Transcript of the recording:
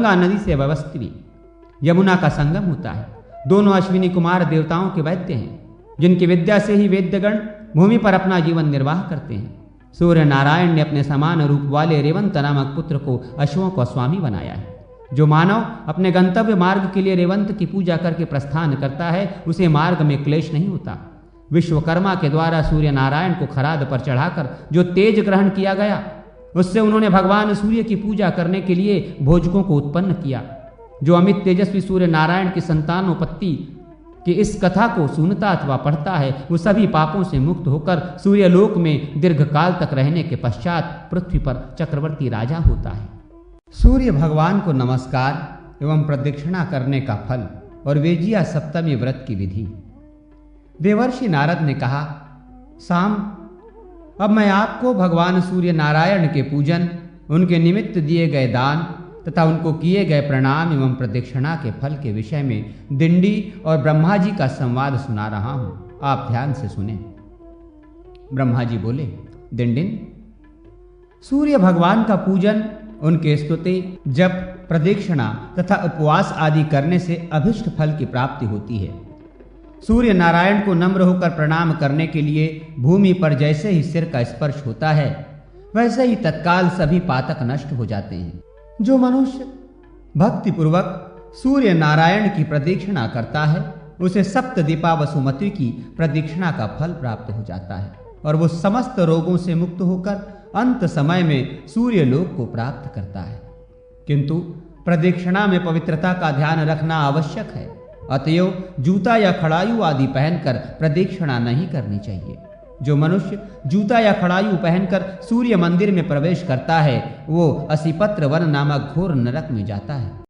गंगा नदी से व्यवस्थित यमुना का संगम होता है। दोनों अश्विनी कुमार देवताओं के वैद्य हैं, जिनकी विद्या से ही वेद्यगण भूमि पर अपना जीवन निर्वाह करते हैं। सूर्य नारायण ने अपने समान रूप वाले रेवंत नामक पुत्र को अश्वों का स्वामी बनाया है। जो मानव अपने गंतव्य मार्ग के लिए रेवंत की पूजा करके प्रस्थान करता है, उसे मार्ग में क्लेश नहीं होता। विश्वकर्मा के द्वारा सूर्य नारायण को खराद पर चढ़ाकर जो तेज ग्रहण किया गया, उससे उन्होंने भगवान सूर्य की पूजा करने के लिए भोजकों को उत्पन्न किया। जो अमित तेजस्वी सूर्य नारायण की संतानोत्पत्ति की इस कथा को सुनता अथवा पढ़ता है, वो सभी पापों से मुक्त होकर सूर्यलोक में दीर्घकाल तक रहने के पश्चात पृथ्वी पर चक्रवर्ती राजा होता है। सूर्य भगवान को नमस्कार एवं प्रदक्षिणा करने का फल और वेजिया सप्तमी व्रत की विधि। देवर्षि नारद ने कहा, साम, अब मैं आपको भगवान सूर्य नारायण के पूजन, उनके निमित्त दिए गए दान तथा उनको किए गए प्रणाम एवं प्रदक्षिणा के फल के विषय में दिंडी और ब्रह्मा जी का संवाद सुना रहा हूं। आप ध्यान से सुने। ब्रह्मा जी बोले, दिंडिन, सूर्य भगवान का पूजन, उनके स्तुति, जप, प्रदक्षिणा तथा उपवास आदि करने से अभिष्ट फल की प्राप्ति होती है। सूर्य नारायण को नम्र होकर प्रणाम करने के लिए भूमि पर जैसे ही सिर का स्पर्श होता है, वैसे ही तत्काल सभी पातक नष्ट हो जाते हैं। जो मनुष्य भक्ति पूर्वक सूर्य नारायण की प्रदक्षिणा करता है, उसे सप्तदीपा वसुमती की प्रदक्षिणा का फल प्राप्त हो जाता है और वो समस्त रोगों से मुक्त होकर अंत समय में सूर्य लोक को प्राप्त करता है। किंतु प्रदक्षिणा में पवित्रता का ध्यान रखना आवश्यक है। अतएव जूता या खड़ायू आदि पहनकर प्रदक्षिणा नहीं करनी चाहिए। जो मनुष्य जूता या खड़ायू पहनकर सूर्य मंदिर में प्रवेश करता है, वो असिपत्र वन नामक घोर नरक में जाता है।